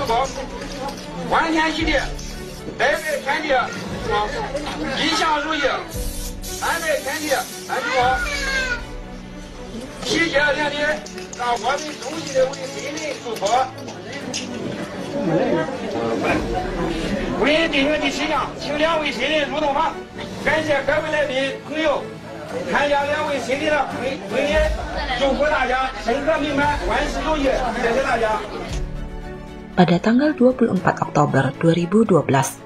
报，欢天喜地，代表天地，吉祥如意，安在天地，安居好，喜结连理，让我们衷心的为人民祝福。为弟兄的喜阳，请两位新人入洞房。感谢各位来宾朋友参加两位新人的婚礼，祝福大家生活美满，万事如意。谢谢大家。Pada tanggal 24 Oktober 2012,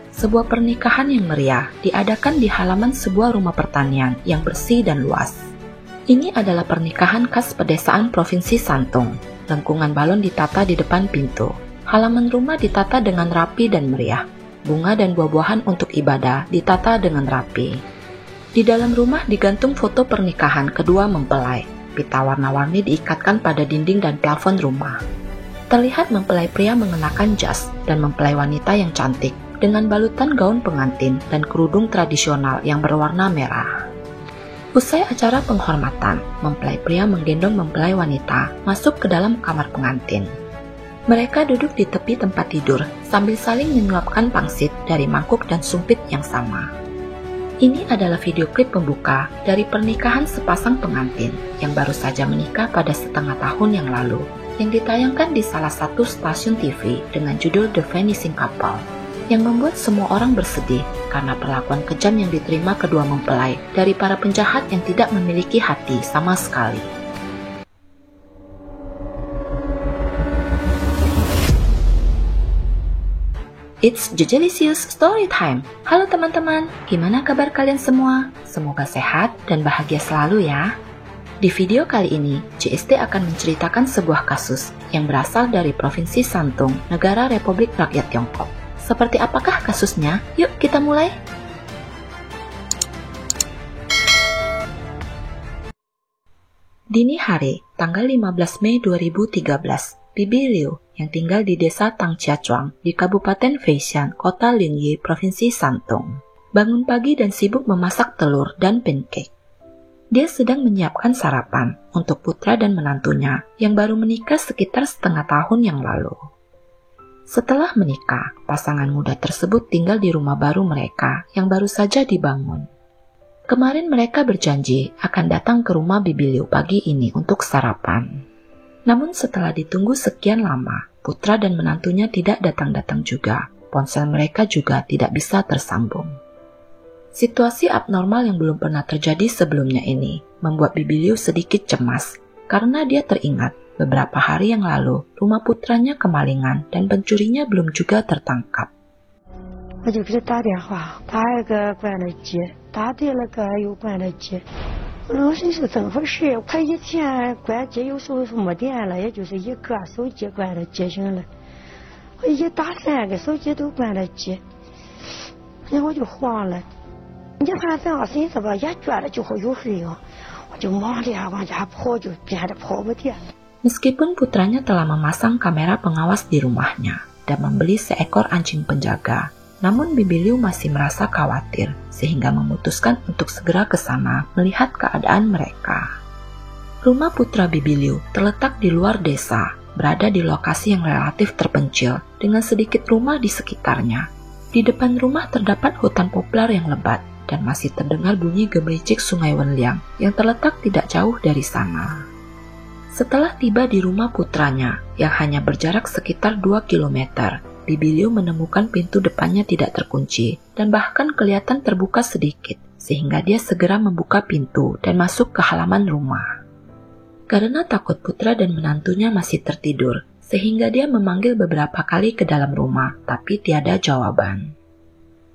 sebuah pernikahan yang meriah diadakan di halaman sebuah rumah pertanian yang bersih dan luas. Ini adalah pernikahan khas pedesaan Provinsi Santung. Lengkungan balon ditata di depan pintu. Halaman rumah ditata dengan rapi dan meriah. Bunga dan buah-buahan untuk ibadah ditata dengan rapi. Di dalam rumah digantung foto pernikahan kedua mempelai. Pita warna-warni diikatkan pada dinding dan plafon rumah. Terlihat mempelai pria mengenakan jas dan mempelai wanita yang cantik dengan balutan gaun pengantin dan kerudung tradisional yang berwarna merah. Usai acara penghormatan, mempelai pria menggendong mempelai wanita masuk ke dalam kamar pengantin. Mereka duduk di tepi tempat tidur sambil saling menyuapkan pangsit dari mangkuk dan sumpit yang sama. Ini adalah video klip pembuka dari pernikahan sepasang pengantin yang baru saja menikah pada setengah tahun yang lalu, yang ditayangkan di salah satu stasiun TV dengan judul The Vanishing Couple, yang membuat semua orang bersedih karena perlakuan kejam yang diterima kedua mempelai dari para penjahat yang tidak memiliki hati sama sekali. It's Jejelisius Story Time. Halo teman-teman, gimana kabar kalian semua? Semoga sehat dan bahagia selalu ya. Di video kali ini, JST akan menceritakan sebuah kasus yang berasal dari Provinsi Santung, Negara Republik Rakyat Tiongkok. Seperti apakah kasusnya? Yuk kita mulai. Dini hari, tanggal 15 Mei 2013, Bibi Liu yang tinggal di desa Tangjiachuang di Kabupaten Feishan, Kota Linyi, Provinsi Santung, bangun pagi dan sibuk memasak telur dan pancake. Dia sedang menyiapkan sarapan untuk putra dan menantunya yang baru menikah sekitar setengah tahun yang lalu. Setelah menikah, pasangan muda tersebut tinggal di rumah baru mereka yang baru saja dibangun. Kemarin mereka berjanji akan datang ke rumah Bibi Liu pagi ini untuk sarapan. Namun setelah ditunggu sekian lama, putra dan menantunya tidak datang-datang juga. Ponsel mereka juga tidak bisa tersambung. Situasi abnormal yang belum pernah terjadi sebelumnya ini membuat Bibi Liu sedikit cemas karena dia teringat beberapa hari yang lalu rumah putranya kemalingan dan pencurinya belum juga tertangkap. 我就给他打电话，他那个关了机，打对了个又关了机。我说是怎么回事？他以前关机有时候是没电了，也就是一个手机关了机行了。我一打3个手机都关了机，然后我就慌了。你看这样寻思吧，也觉得就会有事情，我就忙着往家跑，就变得跑不掉。 Meskipun putranya telah memasang kamera pengawas di rumahnya dan membeli seekor anjing penjaga, namun Bibi Liu masih merasa khawatir sehingga memutuskan untuk segera ke sana melihat keadaan mereka. Rumah putra Bibi Liu terletak di luar desa, berada di lokasi yang relatif terpencil dengan sedikit rumah di sekitarnya. Di depan rumah terdapat hutan poplar yang lebat dan masih terdengar bunyi gemericik sungai Wenliang yang terletak tidak jauh dari sana. Setelah tiba di rumah putranya yang hanya berjarak sekitar 2 km, Bibi Liu menemukan pintu depannya tidak terkunci dan bahkan kelihatan terbuka sedikit, sehingga dia segera membuka pintu dan masuk ke halaman rumah. Karena takut putra dan menantunya masih tertidur, sehingga dia memanggil beberapa kali ke dalam rumah, tapi tiada jawaban.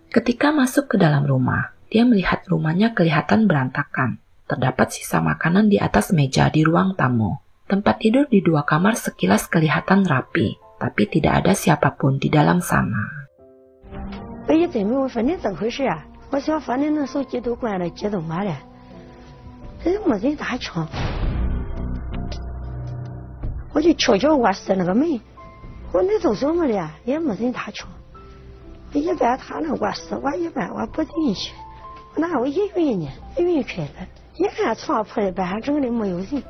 Ketika masuk ke dalam rumah, dia melihat rumahnya kelihatan berantakan. Terdapat sisa makanan di atas meja di ruang tamu. Tempat tidur di 2 kamar sekilas kelihatan rapi, tapi tidak ada siapapun di dalam sana. 我一进门我说你怎么回事啊？我想反正那手机都关了，机都没了，这没人打枪。我就悄悄卧室那个门，我那都怎么了？也没人打枪。一般他那卧室我一般我不进去，那我一晕呢，晕开了。一看床铺的板整的没有人。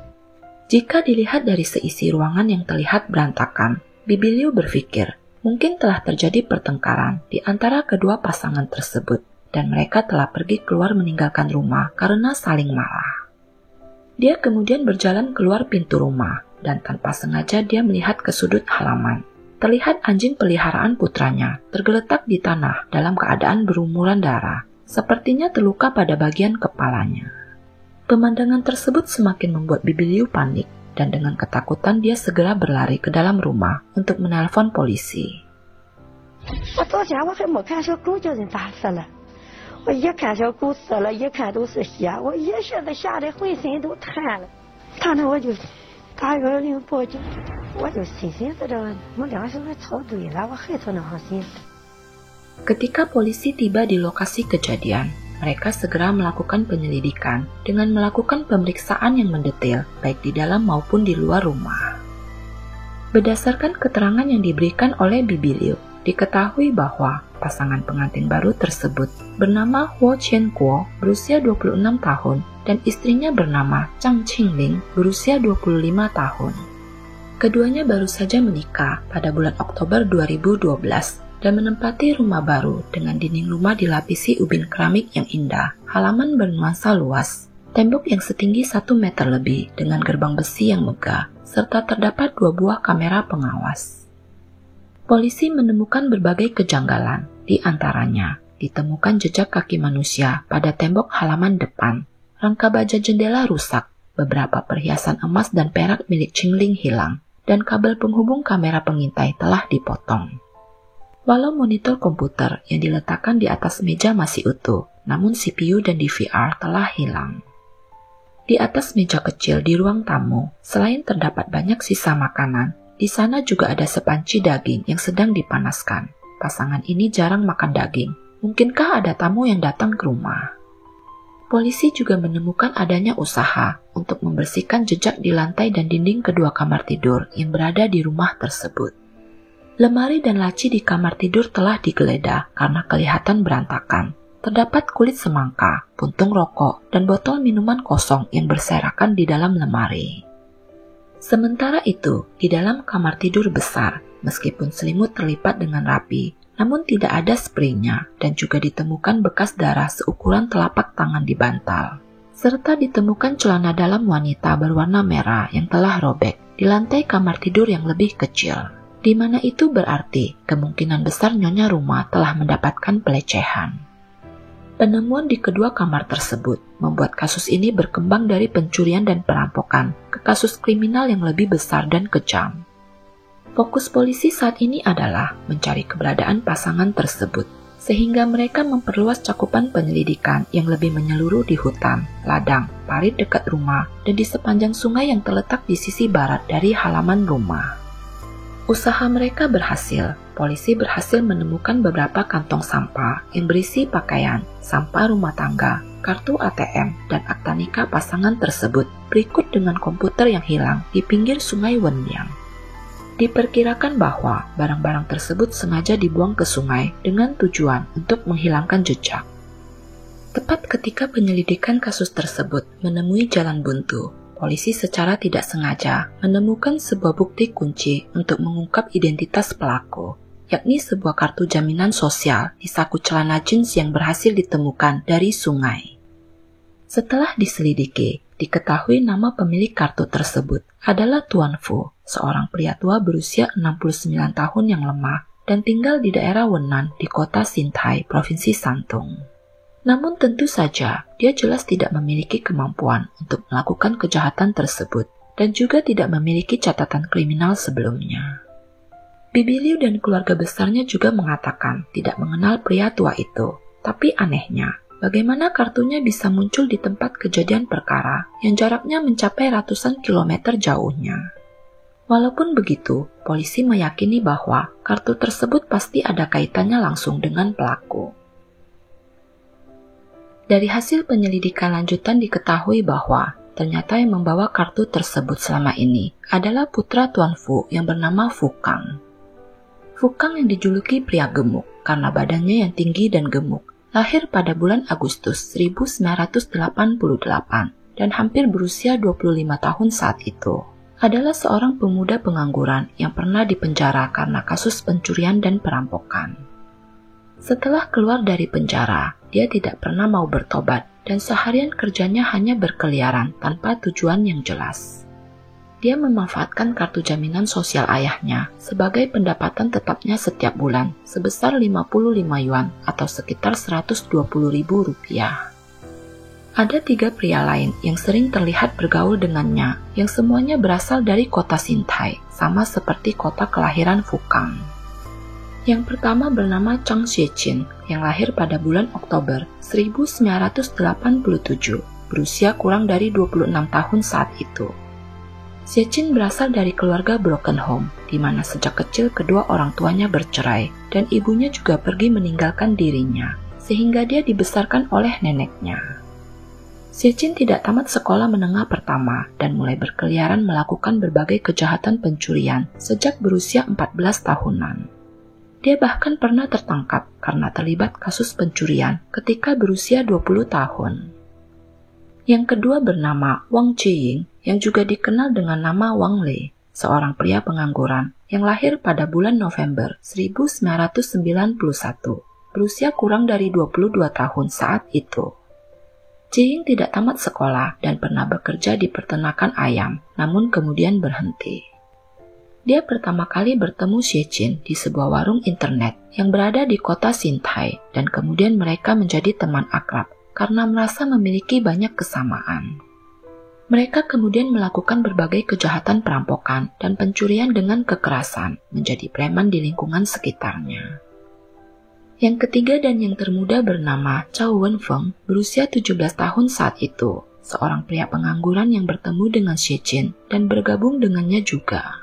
Jika dilihat dari seisi ruangan yang terlihat berantakan, Bibi Liu berpikir Mungkin telah terjadi pertengkaran di antara kedua pasangan tersebut, dan mereka telah pergi keluar meninggalkan rumah karena saling marah. Dia kemudian berjalan keluar pintu rumah, dan tanpa sengaja dia melihat ke sudut halaman. Terlihat anjing peliharaan putranya tergeletak di tanah dalam keadaan berumuran darah, sepertinya terluka pada bagian kepalanya. Pemandangan tersebut semakin membuat Bibi Liu panik, dan dengan ketakutan dia segera berlari ke dalam rumah untuk menelpon polisi. 我到家我还没看小狗叫人打死了，我一看小狗死了，一看都是血，我一下子吓得浑身都瘫了。躺着我就打110报警，我就心寻思着我2小时操对了，我还操那行心思。 Ketika polisi tiba di lokasi kejadian, mereka segera melakukan penyelidikan dengan melakukan pemeriksaan yang mendetail baik di dalam maupun di luar rumah. Berdasarkan keterangan yang diberikan oleh Bibi Liu, diketahui bahwa pasangan pengantin baru tersebut bernama Huo Qianguo berusia 26 tahun dan istrinya bernama Zhang Qingling berusia 25 tahun. Keduanya baru saja menikah pada bulan Oktober 2012 dan menempati rumah baru dengan dinding rumah dilapisi ubin keramik yang indah, halaman bernuansa luas, tembok yang setinggi 1 meter lebih dengan gerbang besi yang megah, serta terdapat 2 buah kamera pengawas. Polisi menemukan berbagai kejanggalan, di antaranya ditemukan jejak kaki manusia pada tembok halaman depan, rangka baja jendela rusak, beberapa perhiasan emas dan perak milik Qingling hilang, dan kabel penghubung kamera pengintai telah dipotong. Walau monitor komputer yang diletakkan di atas meja masih utuh, namun CPU dan DVR telah hilang. Di atas meja kecil di ruang tamu, selain terdapat banyak sisa makanan, di sana juga ada sepanci daging yang sedang dipanaskan. Pasangan ini jarang makan daging. Mungkinkah ada tamu yang datang ke rumah? Polisi juga menemukan adanya usaha untuk membersihkan jejak di lantai dan dinding kedua kamar tidur yang berada di rumah tersebut. Lemari dan laci di kamar tidur telah digeledah karena kelihatan berantakan. Terdapat kulit semangka, puntung rokok, dan botol minuman kosong yang berserakan di dalam lemari. Sementara itu, di dalam kamar tidur besar, meskipun selimut terlipat dengan rapi, namun tidak ada spraynya dan juga ditemukan bekas darah seukuran telapak tangan di bantal. Serta ditemukan celana dalam wanita berwarna merah yang telah robek di lantai kamar tidur yang lebih kecil. Di mana itu berarti kemungkinan besar nyonya rumah telah mendapatkan pelecehan. Penemuan di kedua kamar tersebut membuat kasus ini berkembang dari pencurian dan perampokan ke kasus kriminal yang lebih besar dan kejam. Fokus polisi saat ini adalah mencari keberadaan pasangan tersebut, sehingga mereka memperluas cakupan penyelidikan yang lebih menyeluruh di hutan, ladang, parit dekat rumah, dan di sepanjang sungai yang terletak di sisi barat dari halaman rumah. Usaha mereka berhasil. Polisi berhasil menemukan beberapa kantong sampah yang berisi pakaian, sampah rumah tangga, kartu ATM, dan akta nikah pasangan tersebut berikut dengan komputer yang hilang di pinggir sungai Wenliang. Diperkirakan bahwa barang-barang tersebut sengaja dibuang ke sungai dengan tujuan untuk menghilangkan jejak. Tepat ketika penyelidikan kasus tersebut menemui jalan buntu, polisi secara tidak sengaja menemukan sebuah bukti kunci untuk mengungkap identitas pelaku, yakni sebuah kartu jaminan sosial di saku celana jeans yang berhasil ditemukan dari sungai. Setelah diselidiki, diketahui nama pemilik kartu tersebut adalah Tuan Fu, seorang pria tua berusia 69 tahun yang lemah dan tinggal di daerah Wenan di kota Xintai, Provinsi Shantung. Namun tentu saja, dia jelas tidak memiliki kemampuan untuk melakukan kejahatan tersebut dan juga tidak memiliki catatan kriminal sebelumnya. Bibi Liu dan keluarga besarnya juga mengatakan tidak mengenal pria tua itu. Tapi anehnya, bagaimana kartunya bisa muncul di tempat kejadian perkara yang jaraknya mencapai ratusan kilometer jauhnya. Walaupun begitu, polisi meyakini bahwa kartu tersebut pasti ada kaitannya langsung dengan pelaku. Dari hasil penyelidikan lanjutan diketahui bahwa ternyata yang membawa kartu tersebut selama ini adalah putra Tuan Fu yang bernama Fu Kang. Fu Kang yang dijuluki pria gemuk karena badannya yang tinggi dan gemuk, lahir pada bulan Agustus 1988 dan hampir berusia 25 tahun saat itu. adalah seorang pemuda pengangguran yang pernah dipenjara karena kasus pencurian dan perampokan. Setelah keluar dari penjara, dia tidak pernah mau bertobat dan seharian kerjanya hanya berkeliaran tanpa tujuan yang jelas. Dia memanfaatkan kartu jaminan sosial ayahnya sebagai pendapatan tetapnya setiap bulan sebesar 55 yuan atau sekitar 120.000 rupiah. Ada 3 pria lain yang sering terlihat bergaul dengannya yang semuanya berasal dari kota Xintai, sama seperti kota kelahiran Fukang. Yang pertama bernama Zhang Xiejin yang lahir pada bulan Oktober 1987, berusia kurang dari 26 tahun saat itu. Xiejin berasal dari keluarga broken home, di mana sejak kecil kedua orang tuanya bercerai dan ibunya juga pergi meninggalkan dirinya, sehingga dia dibesarkan oleh neneknya. Xiejin tidak tamat sekolah menengah pertama dan mulai berkeliaran melakukan berbagai kejahatan pencurian sejak berusia 14 tahunan. Dia bahkan pernah tertangkap karena terlibat kasus pencurian ketika berusia 20 tahun. Yang kedua bernama Wang Jiying yang juga dikenal dengan nama Wang Lei, seorang pria pengangguran yang lahir pada bulan November 1991, berusia kurang dari 22 tahun saat itu. Jiying tidak tamat sekolah dan pernah bekerja di peternakan ayam, namun kemudian berhenti. Dia pertama kali bertemu Xiejin di sebuah warung internet yang berada di kota Xintai dan kemudian mereka menjadi teman akrab karena merasa memiliki banyak kesamaan. Mereka kemudian melakukan berbagai kejahatan perampokan dan pencurian dengan kekerasan, menjadi preman di lingkungan sekitarnya. Yang ketiga dan yang termuda bernama Zhao Wenfeng, berusia 17 tahun saat itu, seorang pria pengangguran yang bertemu dengan Xiejin dan bergabung dengannya juga.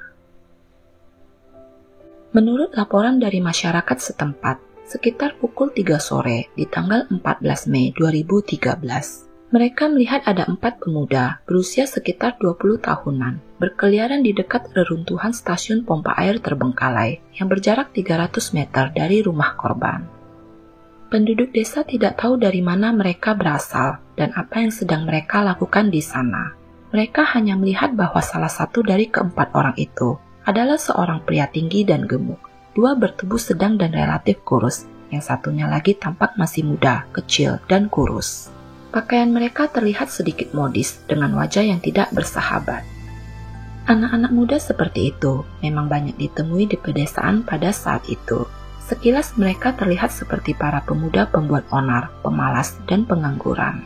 Menurut laporan dari masyarakat setempat, sekitar pukul 3 sore di tanggal 14 Mei 2013, mereka melihat ada 4 pemuda berusia sekitar 20 tahunan berkeliaran di dekat reruntuhan stasiun pompa air terbengkalai yang berjarak 300 meter dari rumah korban. Penduduk desa tidak tahu dari mana mereka berasal dan apa yang sedang mereka lakukan di sana. Mereka hanya melihat bahwa salah satu dari keempat orang itu adalah seorang pria tinggi dan gemuk, 2 bertubuh sedang dan relatif kurus, yang satunya lagi tampak masih muda, kecil, dan kurus. Pakaian mereka terlihat sedikit modis dengan wajah yang tidak bersahabat. Anak-anak muda seperti itu memang banyak ditemui di pedesaan pada saat itu. Sekilas mereka terlihat seperti para pemuda pembuat onar, pemalas, dan pengangguran.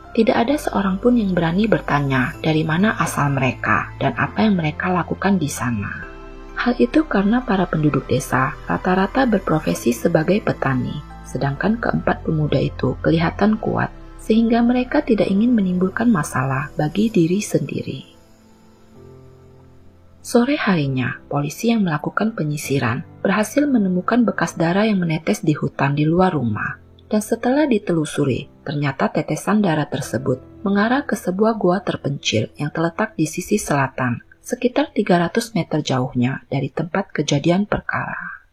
Tidak ada seorang pun yang berani bertanya dari mana asal mereka dan apa yang mereka lakukan di sana. Hal itu karena para penduduk desa rata-rata berprofesi sebagai petani, sedangkan keempat pemuda itu kelihatan kuat, sehingga mereka tidak ingin menimbulkan masalah bagi diri sendiri. Sore harinya, polisi yang melakukan penyisiran berhasil menemukan bekas darah yang menetes di hutan di luar rumah. Dan setelah ditelusuri, ternyata tetesan darah tersebut mengarah ke sebuah gua terpencil yang terletak di sisi selatan, sekitar 300 meter jauhnya dari tempat kejadian perkara.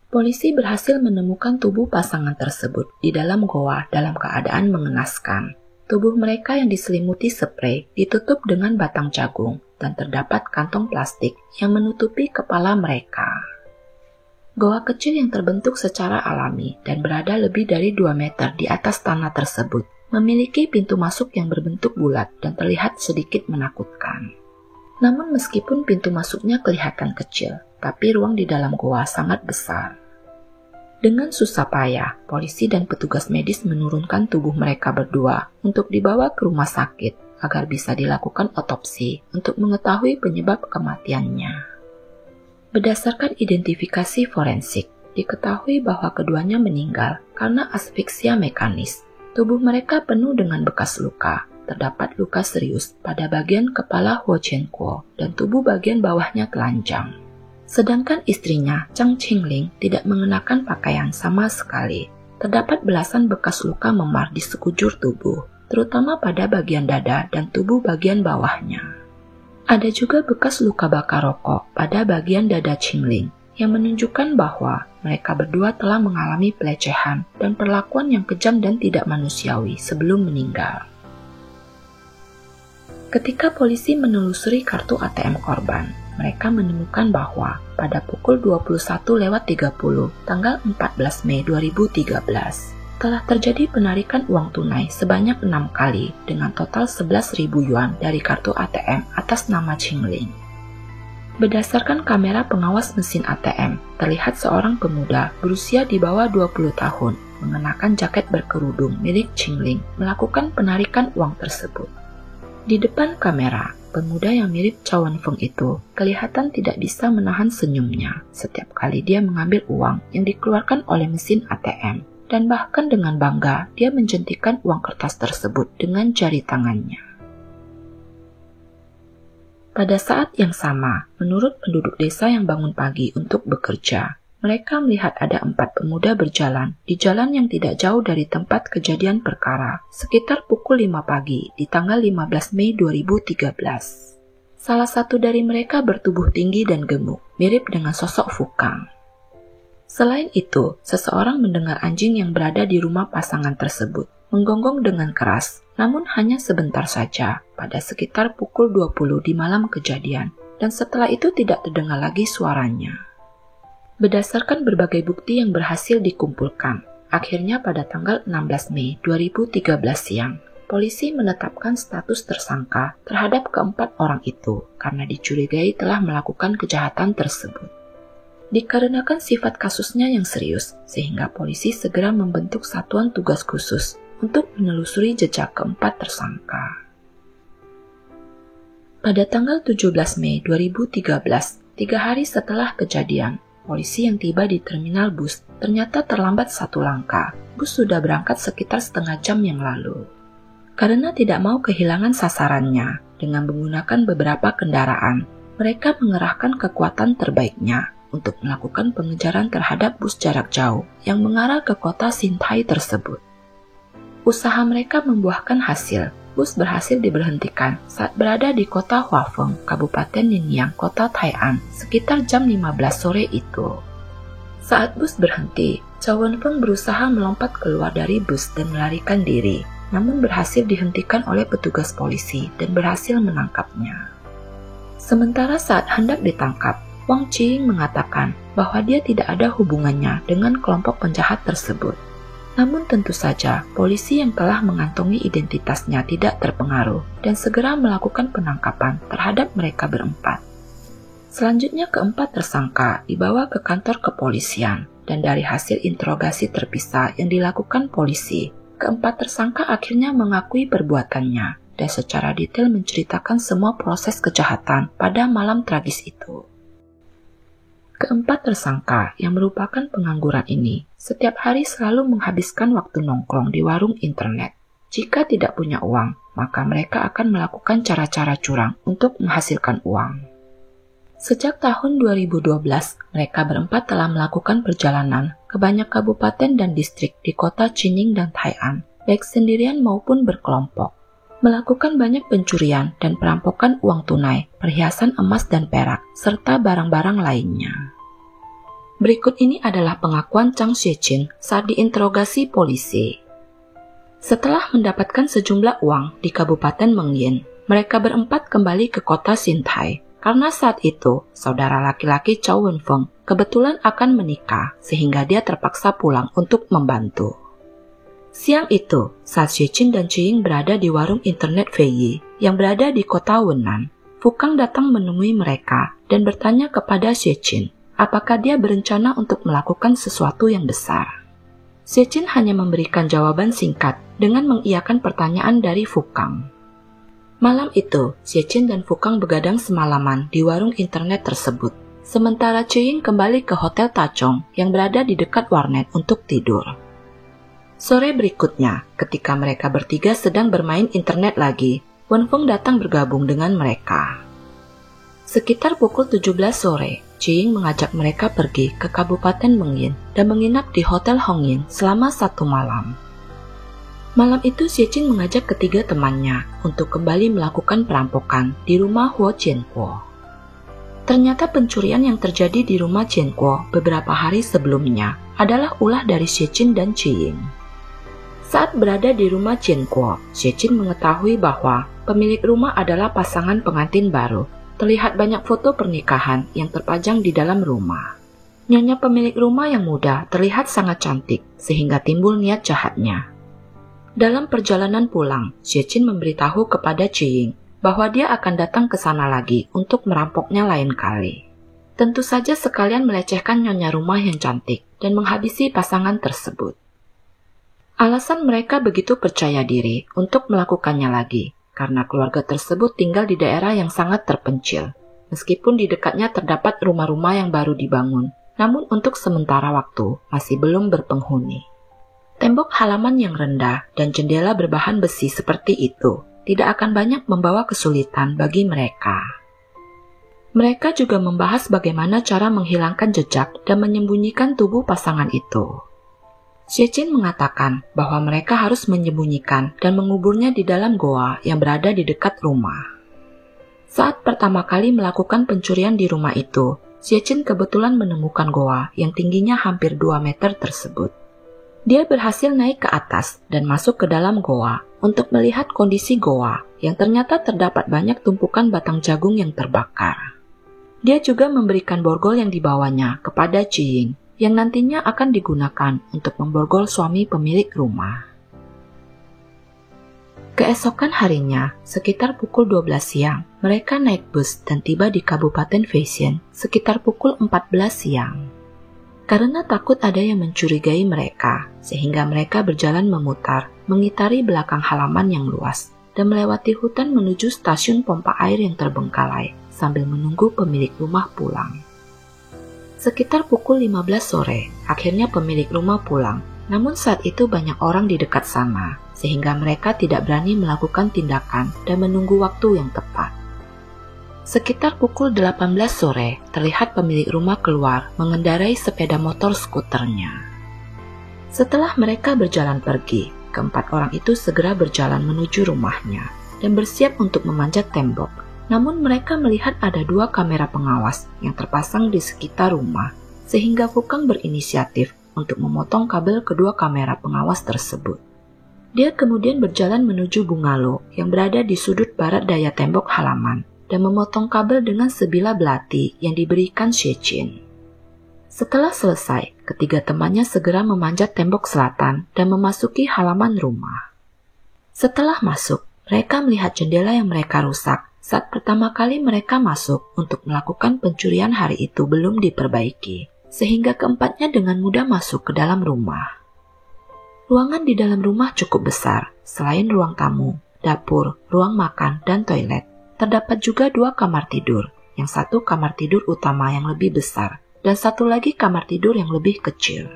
Polisi berhasil menemukan tubuh pasangan tersebut di dalam goa dalam keadaan mengenaskan. Tubuh mereka yang diselimuti sprei ditutup dengan batang jagung dan terdapat kantong plastik yang menutupi kepala mereka. Goa kecil yang terbentuk secara alami dan berada lebih dari 2 meter di atas tanah tersebut memiliki pintu masuk yang berbentuk bulat dan terlihat sedikit menakutkan. Namun meskipun pintu masuknya kelihatan kecil, tapi ruang di dalam goa sangat besar. Dengan susah payah, polisi dan petugas medis menurunkan tubuh mereka berdua untuk dibawa ke rumah sakit agar bisa dilakukan otopsi untuk mengetahui penyebab kematiannya. Berdasarkan identifikasi forensik, diketahui bahwa keduanya meninggal karena asfiksia mekanis. Tubuh mereka penuh dengan bekas luka. Terdapat luka serius pada bagian kepala Huo Chenkuo dan tubuh bagian bawahnya telanjang. Sedangkan istrinya, Zhang Qingling, tidak mengenakan pakaian sama sekali. Terdapat belasan bekas luka memar di sekujur tubuh, terutama pada bagian dada dan tubuh bagian bawahnya. Ada juga bekas luka bakar rokok pada bagian dada Qingling yang menunjukkan bahwa mereka berdua telah mengalami pelecehan dan perlakuan yang kejam dan tidak manusiawi sebelum meninggal. Ketika polisi menelusuri kartu ATM korban, mereka menemukan bahwa pada pukul 21.30 tanggal 14 Mei 2013, telah terjadi penarikan uang tunai sebanyak 6 kali dengan total 11.000 yuan dari kartu ATM atas nama Qingling. Berdasarkan kamera pengawas mesin ATM, terlihat seorang pemuda berusia di bawah 20 tahun mengenakan jaket berkerudung milik Qingling melakukan penarikan uang tersebut. Di depan kamera, pemuda yang mirip Chow Wen-feng itu kelihatan tidak bisa menahan senyumnya setiap kali dia mengambil uang yang dikeluarkan oleh mesin ATM. Dan bahkan dengan bangga, dia menjentikan uang kertas tersebut dengan jari tangannya. Pada saat yang sama, menurut penduduk desa yang bangun pagi untuk bekerja, mereka melihat ada 4 pemuda berjalan di jalan yang tidak jauh dari tempat kejadian perkara, sekitar pukul 5 pagi di tanggal 15 Mei 2013. Salah satu dari mereka bertubuh tinggi dan gemuk, mirip dengan sosok Fu Kang. Selain itu, seseorang mendengar anjing yang berada di rumah pasangan tersebut menggonggong dengan keras, namun hanya sebentar saja pada sekitar pukul 20 di malam kejadian, dan setelah itu tidak terdengar lagi suaranya. Berdasarkan berbagai bukti yang berhasil dikumpulkan, akhirnya pada tanggal 16 Mei 2013 siang, polisi menetapkan status tersangka terhadap keempat orang itu karena dicurigai telah melakukan kejahatan tersebut. Dikarenakan sifat kasusnya yang serius, sehingga polisi segera membentuk satuan tugas khusus untuk menelusuri jejak keempat tersangka. Pada tanggal 17 Mei 2013, 3 hari setelah kejadian, polisi yang tiba di terminal bus ternyata terlambat 1 langkah. Bus sudah berangkat sekitar setengah jam yang lalu. Karena tidak mau kehilangan sasarannya, dengan menggunakan beberapa kendaraan, mereka mengerahkan kekuatan terbaiknya untuk melakukan pengejaran terhadap bus jarak jauh yang mengarah ke kota Xintai tersebut. Usaha mereka membuahkan hasil. Bus berhasil diberhentikan saat berada di kota Huafeng, Kabupaten Ningyan, kota Tai'an, sekitar jam 15 sore itu. Saat bus berhenti, Chow Wen-feng berusaha melompat keluar dari bus dan melarikan diri, namun berhasil dihentikan oleh petugas polisi dan berhasil menangkapnya. Sementara saat hendak ditangkap, Wang Qiying mengatakan bahwa dia tidak ada hubungannya dengan kelompok penjahat tersebut. Namun tentu saja, polisi yang telah mengantongi identitasnya tidak terpengaruh dan segera melakukan penangkapan terhadap mereka berempat. Selanjutnya keempat tersangka dibawa ke kantor kepolisian dan dari hasil interogasi terpisah yang dilakukan polisi, keempat tersangka akhirnya mengakui perbuatannya dan secara detail menceritakan semua proses kejahatan pada malam tragis itu. Keempat tersangka yang merupakan pengangguran ini setiap hari selalu menghabiskan waktu nongkrong di warung internet. Jika tidak punya uang, maka mereka akan melakukan cara-cara curang untuk menghasilkan uang. Sejak tahun 2012, mereka berempat telah melakukan perjalanan ke banyak kabupaten dan distrik di kota Jining dan Tai'an, baik sendirian maupun berkelompok. Melakukan banyak pencurian dan perampokan uang tunai, perhiasan emas dan perak, serta barang-barang lainnya. Berikut ini adalah pengakuan Zhang Xueqin saat diinterogasi polisi. Setelah mendapatkan sejumlah uang di Kabupaten Mengyin, mereka berempat kembali ke kota Xintai, karena saat itu saudara laki-laki Chow Wen-feng kebetulan akan menikah sehingga dia terpaksa pulang untuk membantu. Siang itu, saat Xueqin dan Qiying berada di warung internet Feiyi yang berada di kota Wenan, Fu Kang datang menemui mereka dan bertanya kepada Xueqin apakah dia berencana untuk melakukan sesuatu yang besar. Xueqin hanya memberikan jawaban singkat dengan mengiyakan pertanyaan dari Fu Kang. Malam itu, Xueqin dan Fu Kang begadang semalaman di warung internet tersebut, sementara Qiying kembali ke Hotel Tachong yang berada di dekat warnet untuk tidur. Sore berikutnya, ketika mereka bertiga sedang bermain internet lagi, Wen-feng datang bergabung dengan mereka. Sekitar pukul 17 sore, Qiying mengajak mereka pergi ke Kabupaten Mengyin dan menginap di Hotel Hongyin selama 1 malam. Malam itu Xueqin mengajak ketiga temannya untuk kembali melakukan perampokan di rumah Huo Jianguo. Ternyata pencurian yang terjadi di rumah Jianguo beberapa hari sebelumnya adalah ulah dari Xueqin dan Qiying. Saat berada di rumah Chen Kuo, Xie-Jin mengetahui bahwa pemilik rumah adalah pasangan pengantin baru. Terlihat banyak foto pernikahan yang terpajang di dalam rumah. Nyonya pemilik rumah yang muda terlihat sangat cantik, sehingga timbul niat jahatnya. Dalam perjalanan pulang, Xie-Jin memberitahu kepada Ji Ying bahwa dia akan datang ke sana lagi untuk merampoknya lain kali. Tentu saja sekalian melecehkan nyonya rumah yang cantik dan menghabisi pasangan tersebut. Alasan mereka begitu percaya diri untuk melakukannya lagi, karena keluarga tersebut tinggal di daerah yang sangat terpencil. Meskipun di dekatnya terdapat rumah-rumah yang baru dibangun, namun untuk sementara waktu masih belum berpenghuni. Tembok halaman yang rendah dan jendela berbahan besi seperti itu tidak akan banyak membawa kesulitan bagi mereka. Mereka juga membahas bagaimana cara menghilangkan jejak dan menyembunyikan tubuh pasangan itu. Xie-Jin mengatakan bahwa mereka harus menyembunyikan dan menguburnya di dalam goa yang berada di dekat rumah. Saat pertama kali melakukan pencurian di rumah itu, Xie-Jin kebetulan menemukan goa yang tingginya hampir 2 meter tersebut. Dia berhasil naik ke atas dan masuk ke dalam goa untuk melihat kondisi goa yang ternyata terdapat banyak tumpukan batang jagung yang terbakar. Dia juga memberikan borgol yang dibawanya kepada Ji Ying yang nantinya akan digunakan untuk memborgol suami pemilik rumah. Keesokan harinya, sekitar pukul 12 siang, mereka naik bus dan tiba di Kabupaten Feisian sekitar pukul 14 siang. Karena takut ada yang mencurigai mereka, sehingga mereka berjalan memutar, mengitari belakang halaman yang luas, dan melewati hutan menuju stasiun pompa air yang terbengkalai, sambil menunggu pemilik rumah pulang. Sekitar pukul 15 sore, akhirnya pemilik rumah pulang. Namun saat itu banyak orang di dekat sana, sehingga mereka tidak berani melakukan tindakan dan menunggu waktu yang tepat. Sekitar pukul 18 sore, terlihat pemilik rumah keluar mengendarai sepeda motor skuternya. Setelah mereka berjalan pergi, keempat orang itu segera berjalan menuju rumahnya dan bersiap untuk memanjat tembok. Namun mereka melihat ada 2 kamera pengawas yang terpasang di sekitar rumah, sehingga Fukang berinisiatif untuk memotong kabel kedua kamera pengawas tersebut. Dia kemudian berjalan menuju bungalow yang berada di sudut barat daya tembok halaman dan memotong kabel dengan sebilah belati yang diberikan Xie-Jin. Setelah selesai, ketiga temannya segera memanjat tembok selatan dan memasuki halaman rumah. Setelah masuk, mereka melihat jendela yang mereka rusak saat pertama kali mereka masuk untuk melakukan pencurian hari itu belum diperbaiki, sehingga keempatnya dengan mudah masuk ke dalam rumah. Ruangan di dalam rumah cukup besar, selain ruang tamu, dapur, ruang makan, dan toilet. Terdapat juga 2 kamar tidur, yang satu kamar tidur utama yang lebih besar, dan satu lagi kamar tidur yang lebih kecil.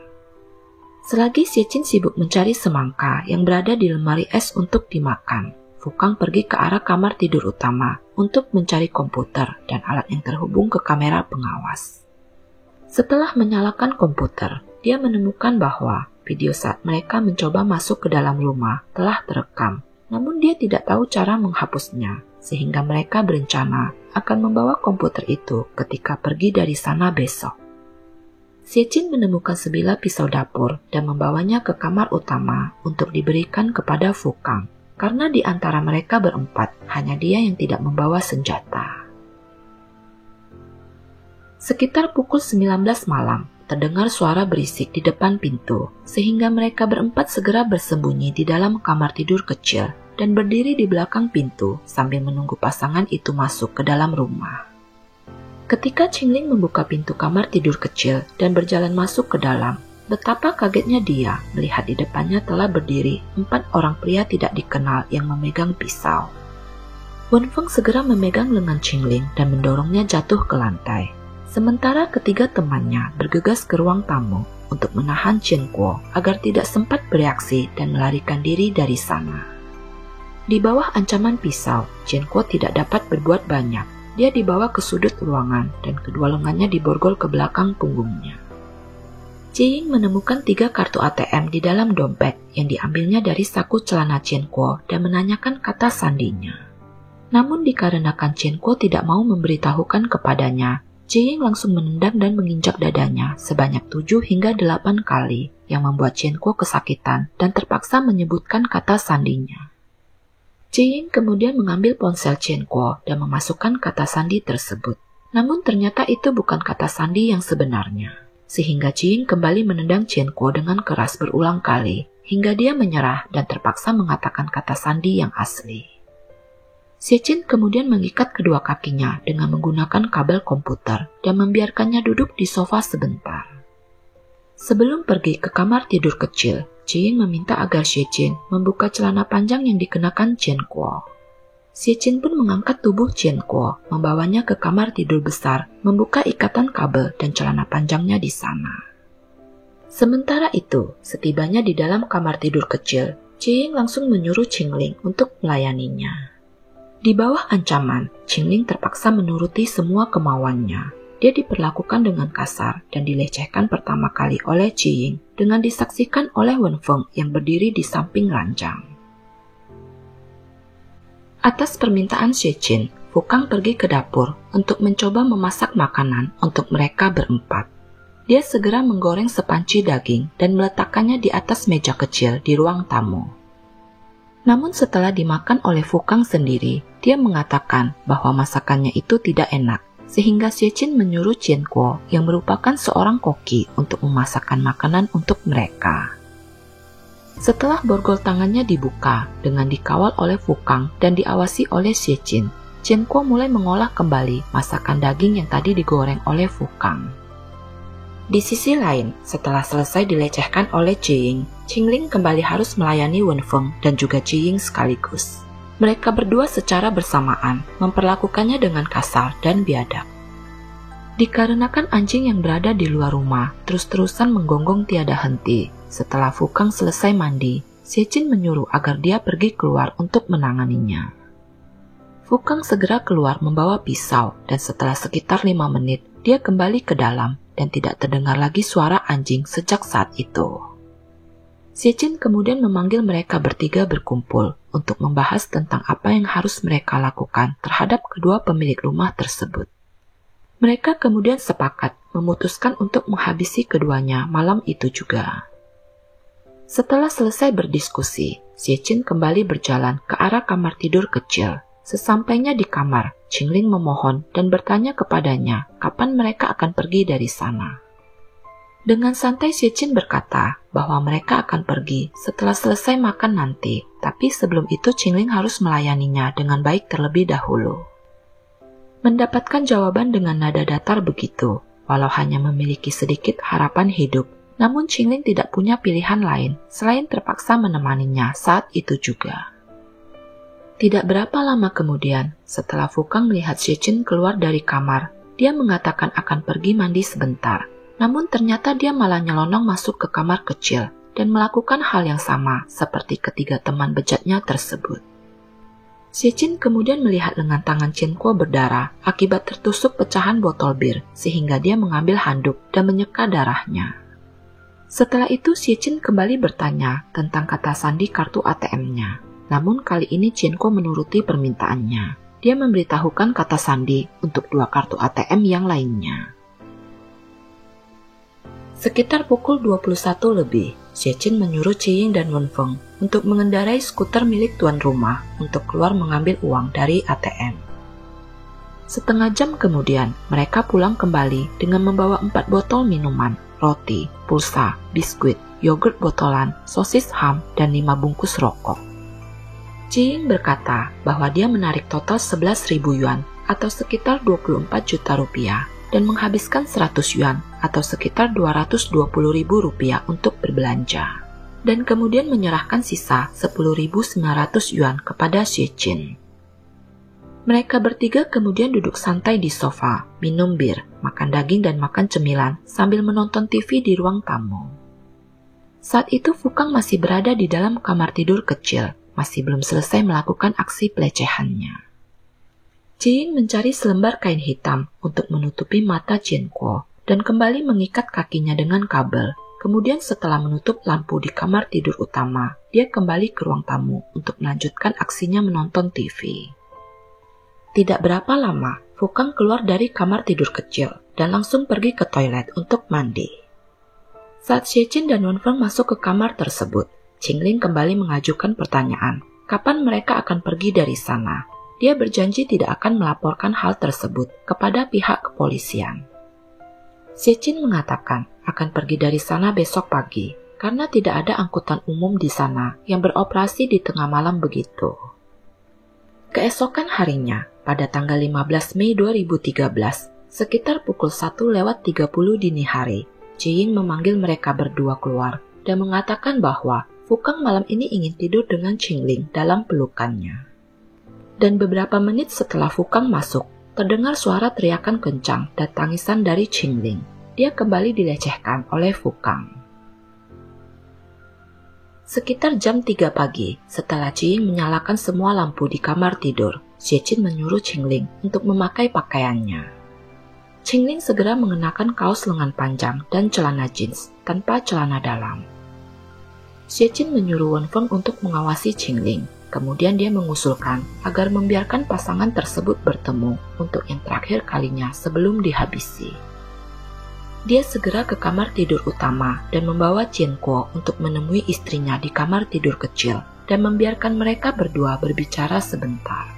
Selagi Xie-Jin sibuk mencari semangka yang berada di lemari es untuk dimakan, Fukang pergi ke arah kamar tidur utama untuk mencari komputer dan alat yang terhubung ke kamera pengawas. Setelah menyalakan komputer, dia menemukan bahwa video saat mereka mencoba masuk ke dalam rumah telah terekam, namun dia tidak tahu cara menghapusnya, sehingga mereka berencana akan membawa komputer itu ketika pergi dari sana besok. Xie-Jin menemukan sebilah pisau dapur dan membawanya ke kamar utama untuk diberikan kepada Fukang. Karena di antara mereka berempat, hanya dia yang tidak membawa senjata. Sekitar pukul 19 malam, terdengar suara berisik di depan pintu, sehingga mereka berempat segera bersembunyi di dalam kamar tidur kecil dan berdiri di belakang pintu sambil menunggu pasangan itu masuk ke dalam rumah. Ketika Qingling membuka pintu kamar tidur kecil dan berjalan masuk ke dalam, betapa kagetnya dia melihat di depannya telah berdiri 4 orang pria tidak dikenal yang memegang pisau. Wenfeng segera memegang lengan Qingling dan mendorongnya jatuh ke lantai. Sementara ketiga temannya bergegas ke ruang tamu untuk menahan Chen Kuo agar tidak sempat bereaksi dan melarikan diri dari sana. Di bawah ancaman pisau, Chen Kuo tidak dapat berbuat banyak. Dia dibawa ke sudut ruangan dan kedua lengannya diborgol ke belakang punggungnya. Ji Ying menemukan 3 kartu ATM di dalam dompet yang diambilnya dari saku celana Chen Kuo dan menanyakan kata sandinya. Namun dikarenakan Chen Kuo tidak mau memberitahukan kepadanya, Ji Ying langsung menendang dan menginjak dadanya sebanyak 7 hingga 8 kali yang membuat Chen Kuo kesakitan dan terpaksa menyebutkan kata sandinya. Jiying kemudian mengambil ponsel Chen Kuo dan memasukkan kata sandi tersebut. Namun ternyata itu bukan kata sandi yang sebenarnya. Sehingga Jiying kembali menendang Chen Kuo dengan keras berulang kali, hingga dia menyerah dan terpaksa mengatakan kata sandi yang asli. Xie Qin kemudian mengikat kedua kakinya dengan menggunakan kabel komputer dan membiarkannya duduk di sofa sebentar. Sebelum pergi ke kamar tidur kecil, Jiying meminta agar Xie Qin membuka celana panjang yang dikenakan Chen Kuo. Xie Qin pun mengangkat tubuh Chen Kuo, membawanya ke kamar tidur besar, membuka ikatan kabel dan celana panjangnya di sana. Sementara itu, setibanya di dalam kamar tidur kecil, Jiying langsung menyuruh Qingling untuk melayaninya. Di bawah ancaman, Qingling terpaksa menuruti semua kemauannya. Dia diperlakukan dengan kasar dan dilecehkan pertama kali oleh Jiying dengan disaksikan oleh Wen Feng yang berdiri di samping ranjang. Atas permintaan Xie Qin, Fukang pergi ke dapur untuk mencoba memasak makanan untuk mereka berempat. Dia segera menggoreng sepanci daging dan meletakkannya di atas meja kecil di ruang tamu. Namun setelah dimakan oleh Fukang sendiri, dia mengatakan bahwa masakannya itu tidak enak. Sehingga Xie Qin menyuruh Chen Kuo yang merupakan seorang koki untuk memasakkan makanan untuk mereka. Setelah borgol tangannya dibuka dengan dikawal oleh Fukang dan diawasi oleh Xie Qin, Chen Kuo mulai mengolah kembali masakan daging yang tadi digoreng oleh Fukang. Di sisi lain, setelah selesai dilecehkan oleh Jiying, Qingling kembali harus melayani Wen Feng dan juga Jiying sekaligus. Mereka berdua secara bersamaan memperlakukannya dengan kasar dan biadab. Dikarenakan anjing yang berada di luar rumah terus-terusan menggonggong tiada henti, setelah Fukang selesai mandi, Xie Qin menyuruh agar dia pergi keluar untuk menanganinya. Fukang segera keluar membawa pisau dan setelah sekitar 5 menit, dia kembali ke dalam dan tidak terdengar lagi suara anjing sejak saat itu. Xie Qin kemudian memanggil mereka bertiga berkumpul untuk membahas tentang apa yang harus mereka lakukan terhadap kedua pemilik rumah tersebut. Mereka kemudian sepakat memutuskan untuk menghabisi keduanya malam itu juga. Setelah selesai berdiskusi, Xie Qin kembali berjalan ke arah kamar tidur kecil. Sesampainya di kamar, Qingling memohon dan bertanya kepadanya kapan mereka akan pergi dari sana. Dengan santai Xie Qin berkata bahwa mereka akan pergi setelah selesai makan nanti, tapi sebelum itu Qingling harus melayaninya dengan baik terlebih dahulu. Mendapatkan jawaban dengan nada datar begitu, walau hanya memiliki sedikit harapan hidup, namun Qingling tidak punya pilihan lain selain terpaksa menemaninya saat itu juga. Tidak berapa lama kemudian, setelah Fukang melihat Xie Qin keluar dari kamar, dia mengatakan akan pergi mandi sebentar. Namun ternyata dia malah nyelonong masuk ke kamar kecil dan melakukan hal yang sama seperti ketiga teman bejatnya tersebut. Xie Qin kemudian melihat lengan tangan Chen Kuo berdarah akibat tertusuk pecahan botol bir sehingga dia mengambil handuk dan menyeka darahnya. Setelah itu Xie Qin kembali bertanya tentang kata sandi kartu ATM-nya. Namun kali ini Chen Kuo menuruti permintaannya. Dia memberitahukan kata sandi untuk 2 kartu ATM yang lainnya. Sekitar pukul 21 lebih, Xie Qin menyuruh Jiying dan Wen Feng untuk mengendarai skuter milik tuan rumah untuk keluar mengambil uang dari ATM. Setengah jam kemudian, mereka pulang kembali dengan membawa 4 botol minuman, roti, pulsa, biskuit, yogurt botolan, sosis ham, dan 5 bungkus rokok. Jiying berkata bahwa dia menarik total 11.000 yuan atau sekitar 24 juta rupiah dan menghabiskan 100 yuan atau sekitar 220.000 rupiah untuk berbelanja, dan kemudian menyerahkan sisa 10.900 yuan kepada Xie Qin. Mereka bertiga kemudian duduk santai di sofa, minum bir, makan daging dan makan cemilan sambil menonton TV di ruang tamu. Saat itu Fukang masih berada di dalam kamar tidur kecil, masih belum selesai melakukan aksi pelecehannya. Jiying mencari selembar kain hitam untuk menutupi mata Chen Kuo dan kembali mengikat kakinya dengan kabel. Kemudian setelah menutup lampu di kamar tidur utama, dia kembali ke ruang tamu untuk melanjutkan aksinya menonton TV. Tidak berapa lama, Fukang keluar dari kamar tidur kecil dan langsung pergi ke toilet untuk mandi. Saat Xie-Jin dan Wenfeng masuk ke kamar tersebut, Qingling kembali mengajukan pertanyaan, kapan mereka akan pergi dari sana. Dia berjanji tidak akan melaporkan hal tersebut kepada pihak kepolisian. Xie-Jin mengatakan akan pergi dari sana besok pagi, karena tidak ada angkutan umum di sana yang beroperasi di tengah malam begitu. Keesokan harinya, pada tanggal 15 Mei 2013, sekitar pukul 1:30 dini hari, Jiying memanggil mereka berdua keluar dan mengatakan bahwa Fukang malam ini ingin tidur dengan Qingling dalam pelukannya. Dan beberapa menit setelah Fukang masuk, terdengar suara teriakan kencang dan tangisan dari Qingling. Dia kembali dilecehkan oleh Fukang. Sekitar jam 3 pagi, setelah Jiying menyalakan semua lampu di kamar tidur, Xie-Jin menyuruh Qingling untuk memakai pakaiannya. Qingling segera mengenakan kaos lengan panjang dan celana jeans tanpa celana dalam. Xie-Jin menyuruh Wenfeng untuk mengawasi Qingling. Kemudian dia mengusulkan agar membiarkan pasangan tersebut bertemu untuk yang terakhir kalinya sebelum dihabisi. Dia segera ke kamar tidur utama dan membawa Jianguo untuk menemui istrinya di kamar tidur kecil dan membiarkan mereka berdua berbicara sebentar.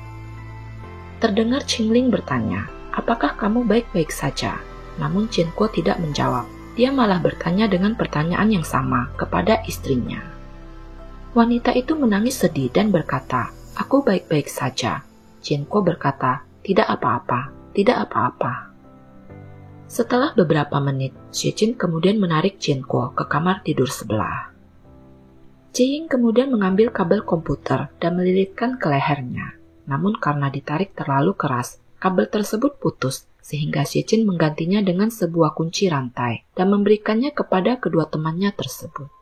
Terdengar Qingling bertanya, "Apakah kamu baik-baik saja?" Namun Jianguo tidak menjawab. Dia malah bertanya dengan pertanyaan yang sama kepada istrinya. Wanita itu menangis sedih dan berkata, "Aku baik-baik saja." Jianguo berkata, "Tidak apa-apa, tidak apa-apa." Setelah beberapa menit, Xie-Jin kemudian menarik Jianguo ke kamar tidur sebelah. Jiying kemudian mengambil kabel komputer dan melilitkan ke lehernya. Namun karena ditarik terlalu keras, kabel tersebut putus sehingga Xie-Jin menggantinya dengan sebuah kunci rantai dan memberikannya kepada kedua temannya tersebut.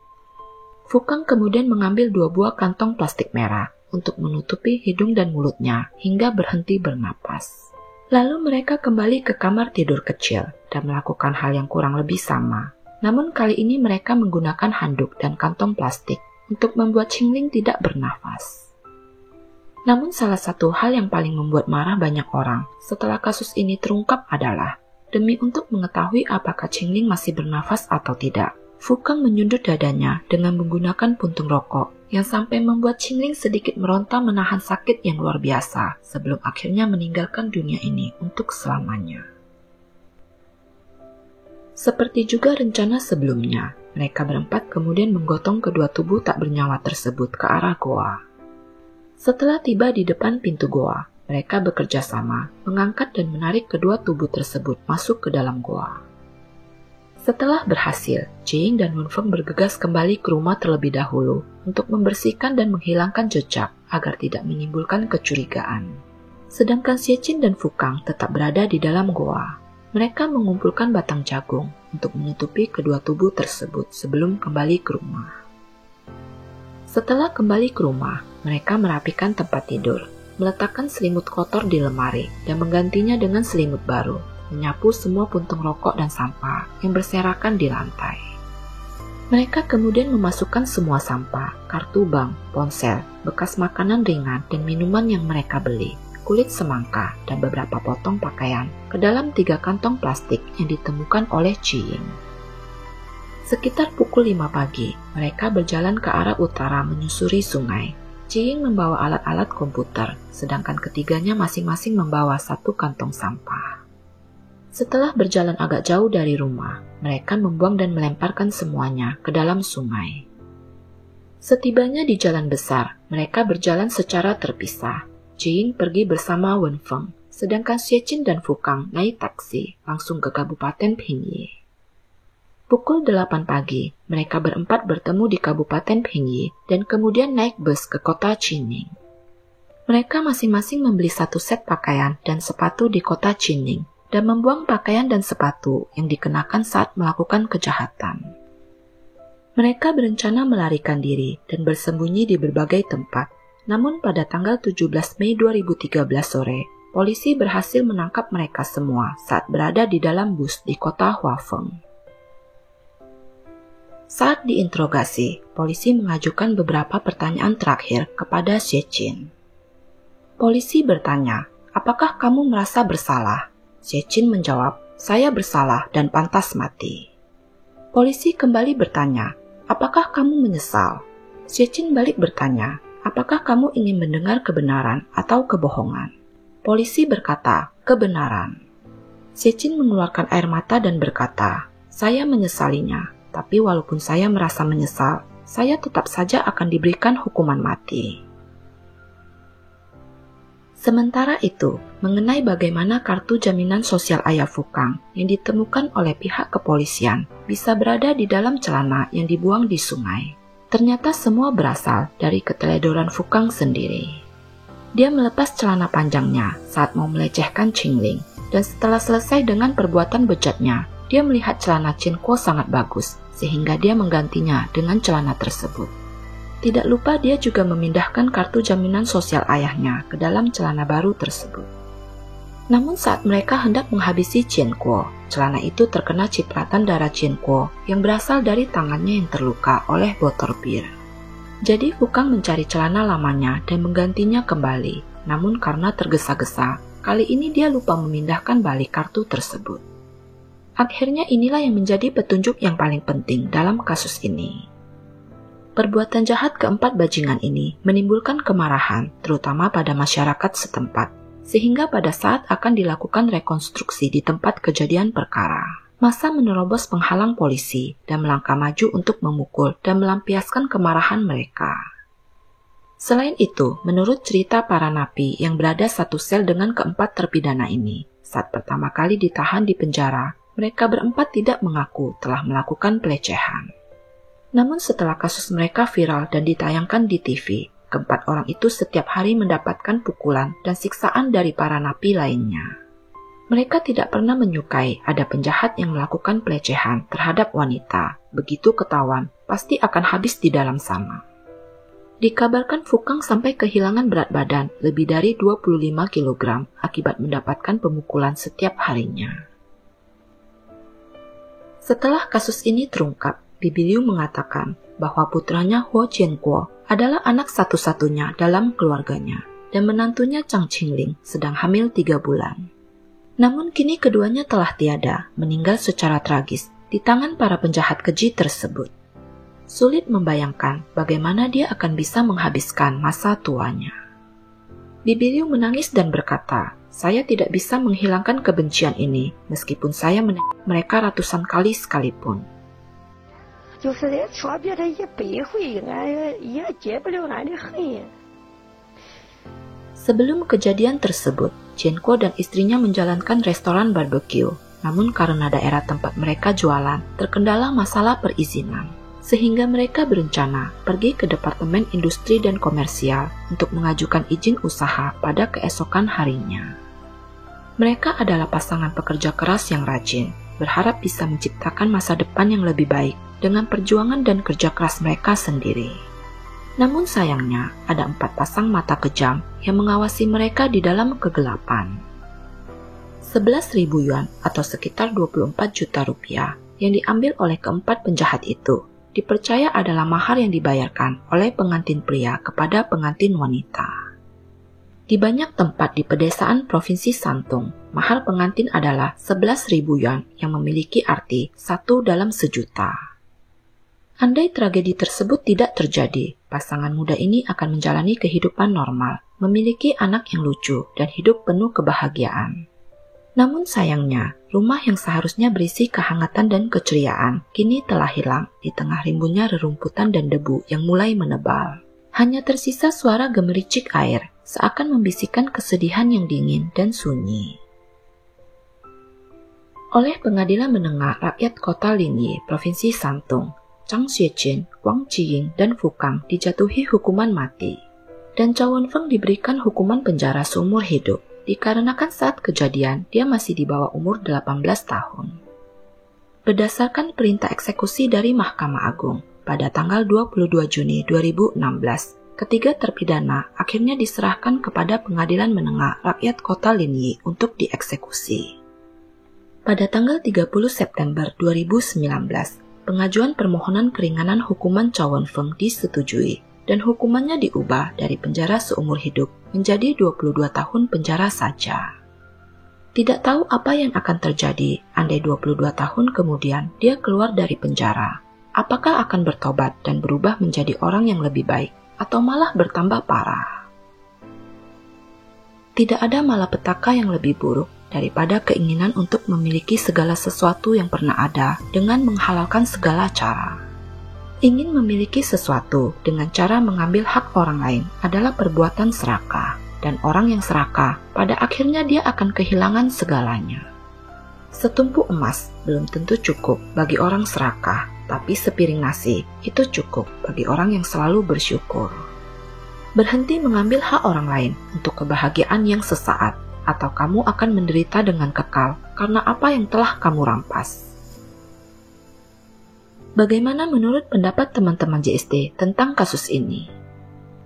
Fukang kemudian mengambil 2 buah kantong plastik merah untuk menutupi hidung dan mulutnya hingga berhenti bernapas. Lalu mereka kembali ke kamar tidur kecil dan melakukan hal yang kurang lebih sama. Namun kali ini mereka menggunakan handuk dan kantong plastik untuk membuat Qingling tidak bernafas. Namun salah satu hal yang paling membuat marah banyak orang setelah kasus ini terungkap adalah, demi untuk mengetahui apakah Qingling masih bernafas atau tidak, Fukang menyundut dadanya dengan menggunakan puntung rokok yang sampai membuat Qingling sedikit meronta menahan sakit yang luar biasa sebelum akhirnya meninggalkan dunia ini untuk selamanya. Seperti juga rencana sebelumnya, mereka berempat kemudian menggotong kedua tubuh tak bernyawa tersebut ke arah goa. Setelah tiba di depan pintu goa, mereka bekerja sama mengangkat dan menarik kedua tubuh tersebut masuk ke dalam goa. Setelah berhasil, Jiying dan Wenfeng bergegas kembali ke rumah terlebih dahulu untuk membersihkan dan menghilangkan jejak agar tidak menimbulkan kecurigaan. Sedangkan Xie-Jin dan Fukang tetap berada di dalam goa. Mereka mengumpulkan batang jagung untuk menutupi kedua tubuh tersebut sebelum kembali ke rumah. Setelah kembali ke rumah, mereka merapikan tempat tidur, meletakkan selimut kotor di lemari, dan menggantinya dengan selimut baru, menyapu semua puntung rokok dan sampah yang berserakan di lantai. Mereka kemudian memasukkan semua sampah, kartu bank, ponsel, bekas makanan ringan dan minuman yang mereka beli, kulit semangka, dan beberapa potong pakaian ke dalam 3 kantong plastik yang ditemukan oleh Jiying. Sekitar pukul 5 pagi, mereka berjalan ke arah utara menyusuri sungai. Jiying membawa alat-alat komputer, sedangkan ketiganya masing-masing membawa 1 kantong sampah. Setelah berjalan agak jauh dari rumah, mereka membuang dan melemparkan semuanya ke dalam sungai. Setibanya di jalan besar, mereka berjalan secara terpisah. Jiying pergi bersama Wenfeng, sedangkan Xie-Jin dan Fukang naik taksi langsung ke Kabupaten Pingyi. Pukul 8 pagi, mereka berempat bertemu di Kabupaten Pingyi dan kemudian naik bus ke kota Jining. Mereka masing-masing membeli 1 set pakaian dan sepatu di kota Jining dan membuang pakaian dan sepatu yang dikenakan saat melakukan kejahatan. Mereka berencana melarikan diri dan bersembunyi di berbagai tempat. Namun pada tanggal 17 Mei 2013 sore, polisi berhasil menangkap mereka semua saat berada di dalam bus di kota Huafeng. Saat diinterogasi, polisi mengajukan beberapa pertanyaan terakhir kepada Xie-Jin. Polisi bertanya, "Apakah kamu merasa bersalah?" Xie-Jin menjawab, "Saya bersalah dan pantas mati." Polisi kembali bertanya, apakah kamu menyesal? Xie balik bertanya, apakah kamu ingin mendengar kebenaran atau kebohongan? Polisi berkata, kebenaran. Xie mengeluarkan air mata dan berkata, saya menyesalinya, tapi walaupun saya merasa menyesal, saya tetap saja akan diberikan hukuman mati. Sementara itu, mengenai bagaimana kartu jaminan sosial ayah Fukang yang ditemukan oleh pihak kepolisian bisa berada di dalam celana yang dibuang di sungai. Ternyata semua berasal dari keteledoran Fukang sendiri. Dia melepas celana panjangnya saat mau melecehkan Qingling, dan setelah selesai dengan perbuatan bejatnya, dia melihat celana Chen Kuo sangat bagus, sehingga dia menggantinya dengan celana tersebut. Tidak lupa dia juga memindahkan kartu jaminan sosial ayahnya ke dalam celana baru tersebut. Namun saat mereka hendak menghabisi Chen Kuo, celana itu terkena cipratan darah Chen Kuo yang berasal dari tangannya yang terluka oleh botol bir. Jadi Fukang mencari celana lamanya dan menggantinya kembali. Namun karena tergesa-gesa, kali ini dia lupa memindahkan balik kartu tersebut. Akhirnya inilah yang menjadi petunjuk yang paling penting dalam kasus ini. Perbuatan jahat keempat bajingan ini menimbulkan kemarahan, terutama pada masyarakat setempat, sehingga pada saat akan dilakukan rekonstruksi di tempat kejadian perkara, massa menerobos penghalang polisi dan melangkah maju untuk memukul dan melampiaskan kemarahan mereka. Selain itu, menurut cerita para napi yang berada satu sel dengan keempat terpidana ini, saat pertama kali ditahan di penjara, mereka berempat tidak mengaku telah melakukan pelecehan. Namun setelah kasus mereka viral dan ditayangkan di TV, keempat orang itu setiap hari mendapatkan pukulan dan siksaan dari para napi lainnya. Mereka tidak pernah menyukai ada penjahat yang melakukan pelecehan terhadap wanita. Begitu ketahuan, pasti akan habis di dalam sana. Dikabarkan Fukang sampai kehilangan berat badan lebih dari 25 kg akibat mendapatkan pemukulan setiap harinya. Setelah kasus ini terungkap, Bibi Liu mengatakan bahwa putranya Huo Jianguo adalah anak satu-satunya dalam keluarganya dan menantunya Chang Qingling sedang hamil 3 bulan. Namun kini keduanya telah tiada, meninggal secara tragis di tangan para penjahat keji tersebut. Sulit membayangkan bagaimana dia akan bisa menghabiskan masa tuanya. Bibi Liu menangis dan berkata, saya tidak bisa menghilangkan kebencian ini meskipun saya menengok mereka ratusan kali sekalipun. Sebelum kejadian tersebut, Chen Kuo dan istrinya menjalankan restoran barbecue. Namun karena daerah tempat mereka jualan terkendala masalah perizinan, sehingga mereka berencana pergi ke Departemen Industri dan Komersial untuk mengajukan izin usaha pada keesokan harinya. Mereka adalah pasangan pekerja keras yang rajin, berharap bisa menciptakan masa depan yang lebih baik dengan perjuangan dan kerja keras mereka sendiri. Namun sayangnya, ada 4 pasang mata kejam yang mengawasi mereka di dalam kegelapan. 11.000 yuan atau sekitar 24 juta rupiah yang diambil oleh keempat penjahat itu dipercaya adalah mahar yang dibayarkan oleh pengantin pria kepada pengantin wanita. Di banyak tempat di pedesaan Provinsi Santung, mahar pengantin adalah 11.000 yuan yang memiliki arti 1 dalam sejuta. Andai tragedi tersebut tidak terjadi, pasangan muda ini akan menjalani kehidupan normal, memiliki anak yang lucu, dan hidup penuh kebahagiaan. Namun sayangnya, rumah yang seharusnya berisi kehangatan dan keceriaan kini telah hilang di tengah rimbunnya rerumputan dan debu yang mulai menebal. Hanya tersisa suara gemericik air, seakan membisikkan kesedihan yang dingin dan sunyi. Oleh Pengadilan Menengah Rakyat Kota Linyi, Provinsi Santung, Chang Xueqin, Wang Qiying, dan Fukang dijatuhi hukuman mati, dan Cao Wenfeng diberikan hukuman penjara seumur hidup, dikarenakan saat kejadian dia masih di bawah umur 18 tahun. Berdasarkan perintah eksekusi dari Mahkamah Agung, pada tanggal 22 Juni 2016, ketiga terpidana akhirnya diserahkan kepada Pengadilan Menengah Rakyat Kota Linyi untuk dieksekusi. Pada tanggal 30 September 2019, pengajuan permohonan keringanan hukuman Cao Wenfeng disetujui dan hukumannya diubah dari penjara seumur hidup menjadi 22 tahun penjara saja. Tidak tahu apa yang akan terjadi andai 22 tahun kemudian dia keluar dari penjara. Apakah akan bertobat dan berubah menjadi orang yang lebih baik, atau malah bertambah parah? Tidak ada malapetaka yang lebih buruk daripada keinginan untuk memiliki segala sesuatu yang pernah ada dengan menghalalkan segala cara. Ingin memiliki sesuatu dengan cara mengambil hak orang lain adalah perbuatan serakah, dan orang yang serakah pada akhirnya dia akan kehilangan segalanya. Setumpuk emas belum tentu cukup bagi orang serakah, tapi sepiring nasi itu cukup bagi orang yang selalu bersyukur. Berhenti mengambil hak orang lain untuk kebahagiaan yang sesaat, atau kamu akan menderita dengan kekal karena apa yang telah kamu rampas. Bagaimana menurut pendapat teman-teman JST tentang kasus ini?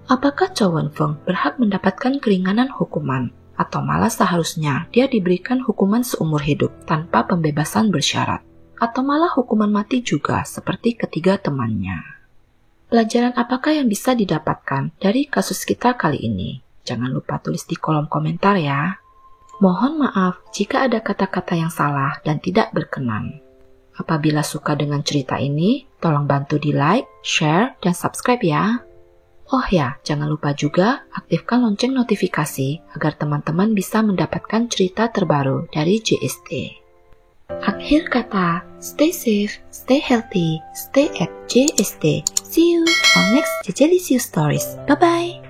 Apakah Chow Wen Feng berhak mendapatkan keringanan hukuman, atau malah seharusnya dia diberikan hukuman seumur hidup tanpa pembebasan bersyarat, atau malah hukuman mati juga seperti ketiga temannya? Pelajaran apakah yang bisa didapatkan dari kasus kita kali ini? Jangan lupa tulis di kolom komentar ya. Mohon maaf jika ada kata-kata yang salah dan tidak berkenan. Apabila suka dengan cerita ini, tolong bantu di like, share, dan subscribe ya. Oh ya, jangan lupa juga aktifkan lonceng notifikasi agar teman-teman bisa mendapatkan cerita terbaru dari JST. Akhir kata, stay safe, stay healthy, stay at JST. See you on next Jejelicious Stories. Bye-bye!